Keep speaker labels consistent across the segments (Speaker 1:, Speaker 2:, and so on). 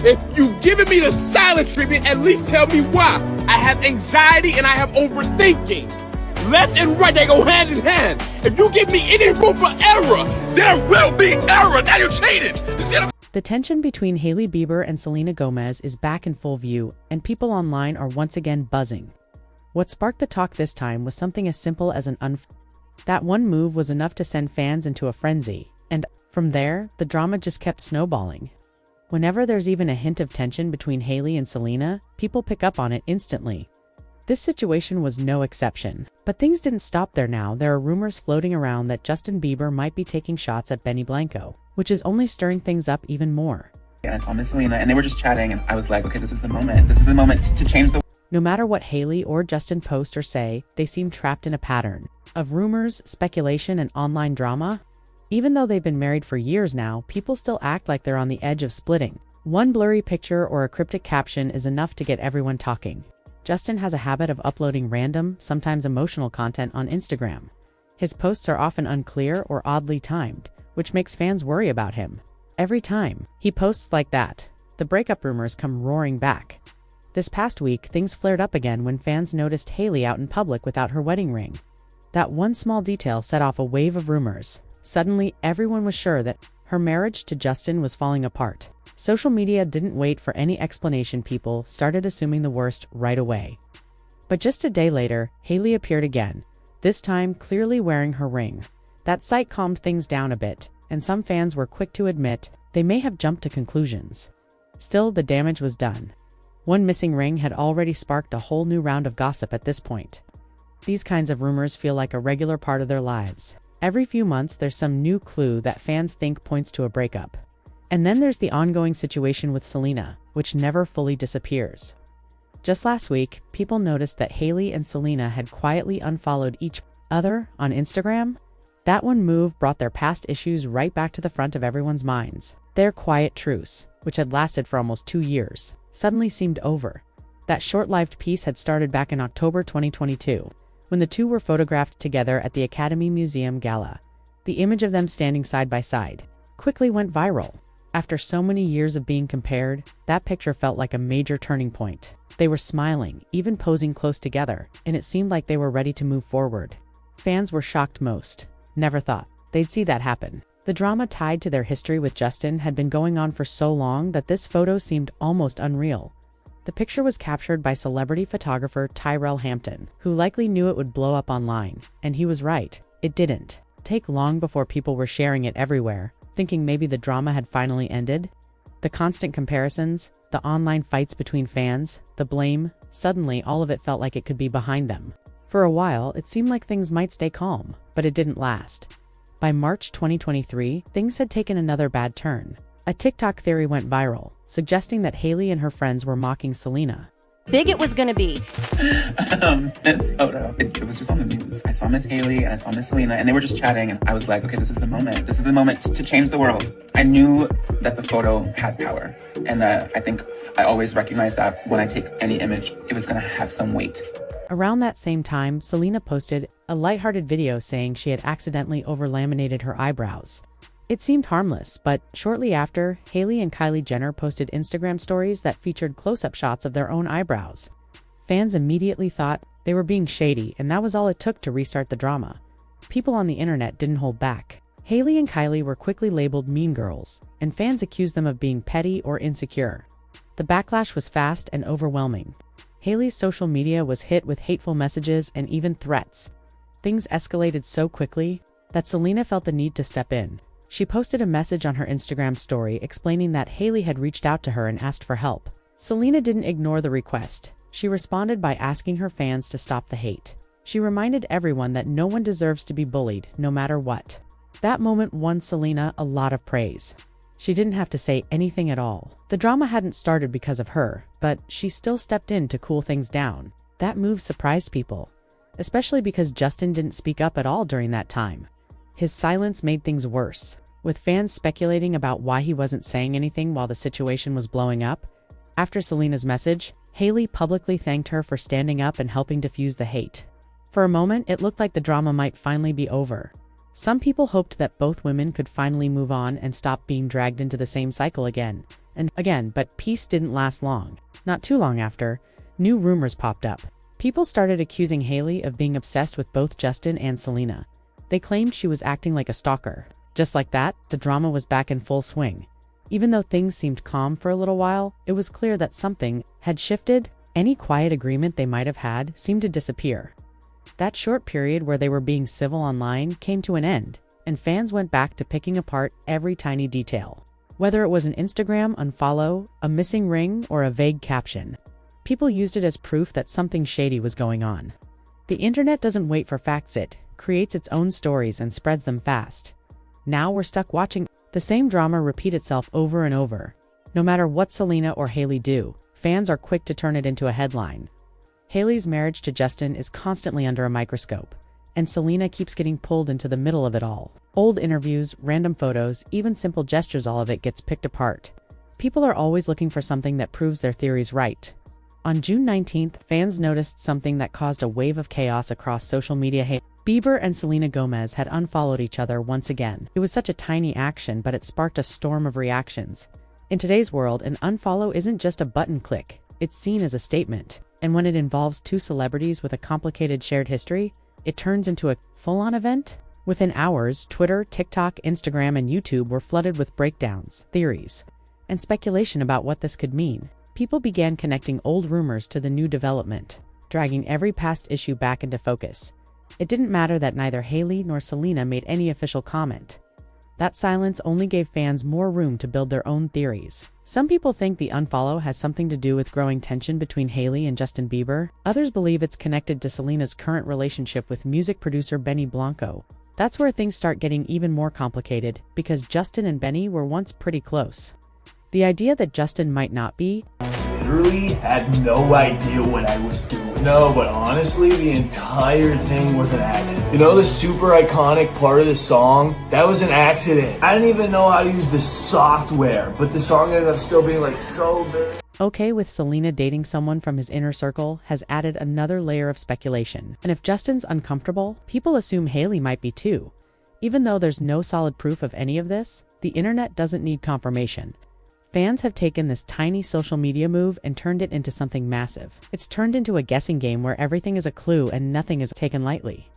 Speaker 1: If you giving me the silent treatment, at least tell me why. I have anxiety and I have overthinking. Left and right, they go hand in hand. If you give me any room for error, there will be error. Now you're cheating.
Speaker 2: The tension between Hailey Bieber and Selena Gomez is back in full view, and people online are once again buzzing. What sparked the talk this time was something as simple as an unfollow. That one move was enough to send fans into a frenzy, and from there, the drama just kept snowballing. Whenever there's even a hint of tension between Hailey and Selena, people pick up on it instantly. This situation was no exception. But things didn't stop there now. There are rumors floating around that Justin Bieber might be taking shots at Benny Blanco, which is only stirring things up even more.
Speaker 3: I saw Miss Selena and they were just chatting and I was like, okay, this is the moment. This is the moment to change the...
Speaker 2: No matter what Hailey or Justin post or say, they seem trapped in a pattern of rumors, speculation, and online drama. Even though they've been married for years now, people still act like they're on the edge of splitting. One blurry picture or a cryptic caption is enough to get everyone talking. Justin has a habit of uploading random, sometimes emotional content on Instagram. His posts are often unclear or oddly timed, which makes fans worry about him. Every time he posts like that, the breakup rumors come roaring back. This past week, things flared up again when fans noticed Hailey out in public without her wedding ring. That one small detail set off a wave of rumors. Suddenly, everyone was sure that her marriage to Justin was falling apart. Social media didn't wait for any explanation. People started assuming the worst right away. But just a day later, Hailey appeared again, this time clearly wearing her ring. That sight calmed things down a bit, and some fans were quick to admit they may have jumped to conclusions. Still, the damage was done. One missing ring had already sparked a whole new round of gossip at this point. These kinds of rumors feel like a regular part of their lives. Every few months, there's some new clue that fans think points to a breakup. And then there's the ongoing situation with Selena, which never fully disappears. Just last week, people noticed that Hailey and Selena had quietly unfollowed each other on Instagram. That one move brought their past issues right back to the front of everyone's minds. Their quiet truce, which had lasted for almost 2 years, suddenly seemed over. That short-lived peace had started back in October 2022, when the two were photographed together at the Academy Museum Gala. The image of them standing side by side quickly went viral. After so many years of being compared, that picture felt like a major turning point. They were smiling, even posing close together, and it seemed like they were ready to move forward. Fans were shocked most. Never thought they'd see that happen. The drama tied to their history with Justin had been going on for so long that this photo seemed almost unreal. The picture was captured by celebrity photographer Tyrell Hampton, who likely knew it would blow up online. And he was right. It didn't take long before people were sharing it everywhere, thinking maybe the drama had finally ended. The constant comparisons, the online fights between fans, the blame, suddenly all of it felt like it could be behind them. For a while, it seemed like things might stay calm, but it didn't last. By March 2023, things had taken another bad turn. A TikTok theory went viral, suggesting that Hailey and her friends were mocking Selena.
Speaker 4: Big it was gonna be.
Speaker 3: This photo, it was just on the news. I saw Miss Hailey and I saw Miss Selena and they were just chatting and I was like, okay, this is the moment. This is the moment to change the world. I knew that the photo had power. And I think I always recognize that when I take any image, it was gonna have some weight.
Speaker 2: Around that same time, Selena posted a lighthearted video saying she had accidentally over-laminated her eyebrows. It seemed harmless, but shortly after, Hailey and Kylie Jenner posted Instagram stories that featured close-up shots of their own eyebrows. Fans immediately thought they were being shady, and that was all it took to restart the drama. People on the internet didn't hold back. Hailey and Kylie were quickly labeled mean girls, and fans accused them of being petty or insecure. The backlash was fast and overwhelming. Hailey's social media was hit with hateful messages and even threats. Things escalated so quickly that Selena felt the need to step in. She posted a message on her Instagram story explaining that Hailey had reached out to her and asked for help. Selena didn't ignore the request. She responded by asking her fans to stop the hate. She reminded everyone that no one deserves to be bullied, no matter what. That moment won Selena a lot of praise. She didn't have to say anything at all. The drama hadn't started because of her, but she still stepped in to cool things down. That move surprised people, especially because Justin didn't speak up at all during that time. His silence made things worse, with fans speculating about why he wasn't saying anything while the situation was blowing up. After Selena's message, Hailey publicly thanked her for standing up and helping diffuse the hate. For a moment, it looked like the drama might finally be over. Some people hoped that both women could finally move on and stop being dragged into the same cycle again. And again, but peace didn't last long. Not too long after, new rumors popped up. People started accusing Hailey of being obsessed with both Justin and Selena. They claimed she was acting like a stalker. Just like that, the drama was back in full swing. Even though things seemed calm for a little while, it was clear that something had shifted. Any quiet agreement they might have had seemed to disappear. That short period where they were being civil online came to an end, and fans went back to picking apart every tiny detail. Whether it was an Instagram unfollow, a missing ring, or a vague caption, people used it as proof that something shady was going on. The internet doesn't wait for facts, it creates its own stories and spreads them fast. Now we're stuck watching the same drama repeat itself over and over. No matter what Selena or Hailey do, fans are quick to turn it into a headline. Hailey's marriage to Justin is constantly under a microscope, and Selena keeps getting pulled into the middle of it all. Old interviews, random photos, even simple gestures, all of it gets picked apart. People are always looking for something that proves their theories right. On June 19th, fans noticed something that caused a wave of chaos across social media. Hailey Bieber and Selena Gomez had unfollowed each other once again. It was such a tiny action, but it sparked a storm of reactions. In today's world, an unfollow isn't just a button click, it's seen as a statement. And when it involves two celebrities with a complicated shared history, it turns into a full-on event. Within hours, Twitter, TikTok, Instagram, and YouTube were flooded with breakdowns, theories, and speculation about what this could mean. People began connecting old rumors to the new development, dragging every past issue back into focus. It didn't matter that neither Hailey nor Selena made any official comment. That silence only gave fans more room to build their own theories. Some people think the unfollow has something to do with growing tension between Hailey and Justin Bieber. Others believe it's connected to Selena's current relationship with music producer Benny Blanco. That's where things start getting even more complicated, because Justin and Benny were once pretty close. The idea that Justin might not be
Speaker 4: literally had no idea what I was doing. No, but honestly, the entire thing was an accident. You know the super iconic part of the song? That was an accident. I didn't even know how to use the software, but the song ended up still being like so big.
Speaker 2: Okay with Selena dating someone from his inner circle has added another layer of speculation. And if Justin's uncomfortable, people assume Hailey might be too. Even though there's no solid proof of any of this, the internet doesn't need confirmation. Fans have taken this tiny social media move and turned it into something massive. It's turned into a guessing game where everything is a clue and nothing is taken lightly.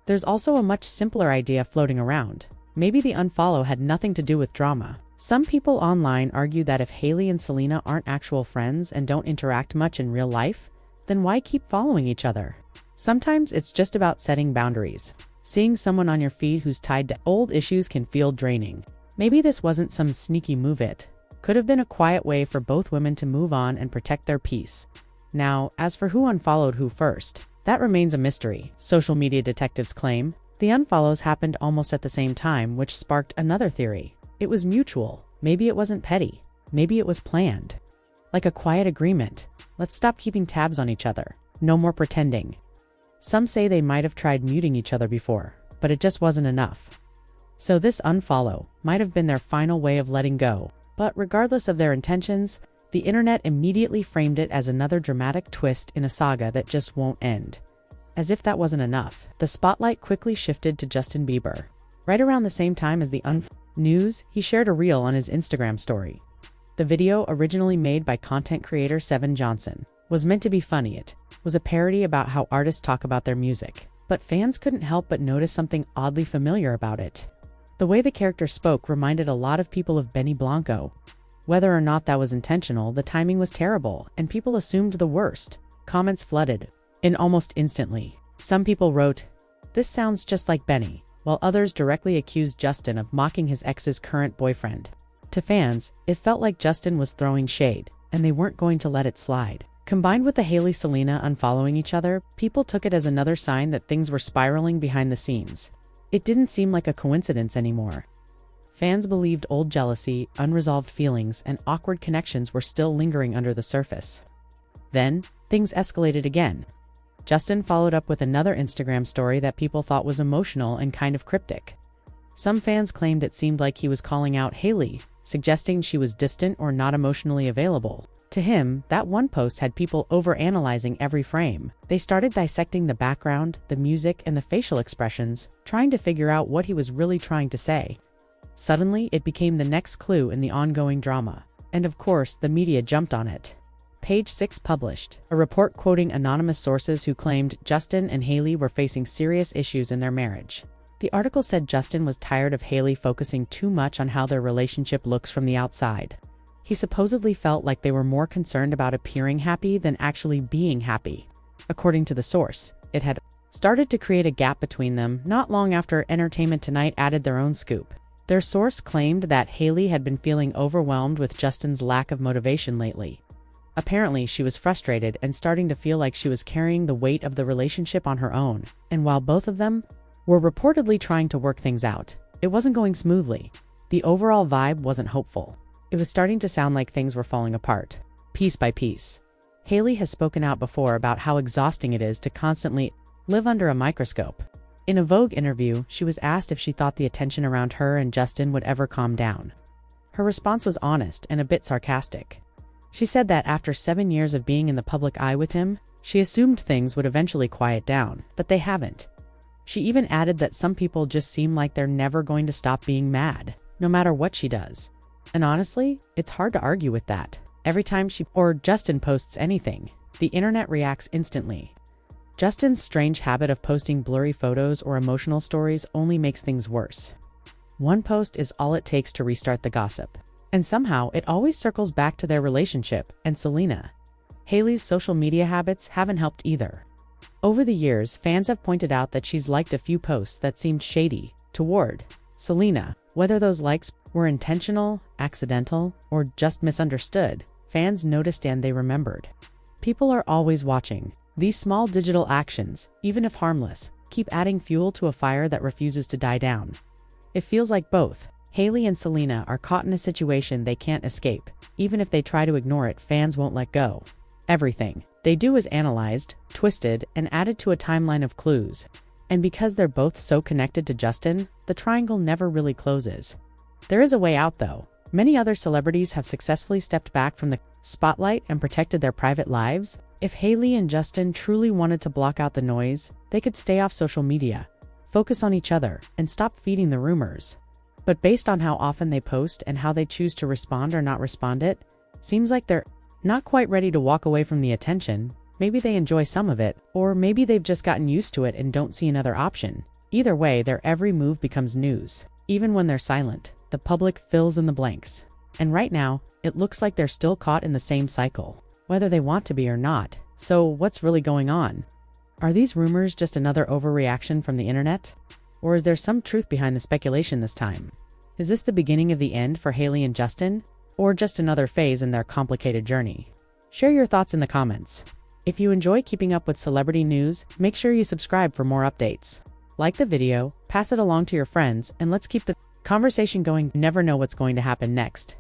Speaker 2: There's also a much simpler idea floating around. Maybe the unfollow had nothing to do with drama. Some people online argue that if Hailey and Selena aren't actual friends and don't interact much in real life, then why keep following each other? Sometimes it's just about setting boundaries. Seeing someone on your feed who's tied to old issues can feel draining. Maybe this wasn't some sneaky move, it could have been a quiet way for both women to move on and protect their peace. Now, as for who unfollowed who first, that remains a mystery. Social media detectives claim the unfollows happened almost at the same time, which sparked another theory. It was mutual. Maybe it wasn't petty. Maybe it was planned. Like a quiet agreement. Let's stop keeping tabs on each other. No more pretending. Some say they might have tried muting each other before, but it just wasn't enough. So this unfollow might have been their final way of letting go. But regardless of their intentions, the internet immediately framed it as another dramatic twist in a saga that just won't end. As if that wasn't enough, the spotlight quickly shifted to Justin Bieber. Right around the same time as the news, he shared a reel on his Instagram story. The video, originally made by content creator Seven Johnson, was meant to be funny. It was a parody about how artists talk about their music. But fans couldn't help but notice something oddly familiar about it. The way the character spoke reminded a lot of people of Benny Blanco. Whether or not that was intentional, the timing was terrible, and people assumed the worst. Comments flooded in almost instantly. Some people wrote, "This sounds just like Benny," while others directly accused Justin of mocking his ex's current boyfriend. To fans, it felt like Justin was throwing shade, and they weren't going to let it slide. Combined with the Hailey-Selena unfollowing each other, people took it as another sign that things were spiraling behind the scenes. It didn't seem like a coincidence anymore. Fans believed old jealousy, unresolved feelings, and awkward connections were still lingering under the surface. Then, things escalated again. Justin followed up with another Instagram story that people thought was emotional and kind of cryptic. Some fans claimed it seemed like he was calling out Hailey, suggesting she was distant or not emotionally available. To him, that one post had people overanalyzing every frame. They started dissecting the background, the music, and the facial expressions, trying to figure out what he was really trying to say. Suddenly, it became the next clue in the ongoing drama. And of course, the media jumped on it. Page 6 published a report quoting anonymous sources who claimed Justin and Hailey were facing serious issues in their marriage. The article said Justin was tired of Hailey focusing too much on how their relationship looks from the outside. He supposedly felt like they were more concerned about appearing happy than actually being happy. According to the source, it had started to create a gap between them not long after Entertainment Tonight added their own scoop. Their source claimed that Hailey had been feeling overwhelmed with Justin's lack of motivation lately. Apparently, she was frustrated and starting to feel like she was carrying the weight of the relationship on her own, and while both of them were reportedly trying to work things out, it wasn't going smoothly. The overall vibe wasn't hopeful. It was starting to sound like things were falling apart, piece by piece. Hailey has spoken out before about how exhausting it is to constantly live under a microscope. In a Vogue interview, she was asked if she thought the attention around her and Justin would ever calm down. Her response was honest and a bit sarcastic. She said that after 7 years of being in the public eye with him, she assumed things would eventually quiet down, but they haven't. She even added that some people just seem like they're never going to stop being mad, no matter what she does. And honestly, it's hard to argue with that. Every time she or Justin posts anything, the internet reacts instantly. Justin's strange habit of posting blurry photos or emotional stories only makes things worse. One post is all it takes to restart the gossip. And somehow, it always circles back to their relationship and Selena. Hailey's social media habits haven't helped either. Over the years, fans have pointed out that she's liked a few posts that seemed shady toward Selena. Whether those likes were intentional, accidental, or just misunderstood, fans noticed and they remembered. People are always watching. These small digital actions, even if harmless, keep adding fuel to a fire that refuses to die down. It feels like both Hailey and Selena are caught in a situation they can't escape. Even if they try to ignore it, fans won't let go. Everything they do is analyzed, twisted, and added to a timeline of clues. And because they're both so connected to Justin, the triangle never really closes. There is a way out though. Many other celebrities have successfully stepped back from the spotlight and protected their private lives. If Hailey and Justin truly wanted to block out the noise, they could stay off social media, focus on each other, and stop feeding the rumors. But based on how often they post and how they choose to respond or not respond, it seems like they're not quite ready to walk away from the attention. Maybe they enjoy some of it, or maybe they've just gotten used to it and don't see another option. Either way, their every move becomes news. Even when they're silent, the public fills in the blanks. And right now, it looks like they're still caught in the same cycle, whether they want to be or not. So what's really going on? Are these rumors just another overreaction from the internet? Or is there some truth behind the speculation this time? Is this the beginning of the end for Hailey and Justin? Or just another phase in their complicated journey? Share your thoughts in the comments. If you enjoy keeping up with celebrity news, make sure you subscribe for more updates. Like the video, pass it along to your friends, and let's keep the conversation going. You never know what's going to happen next.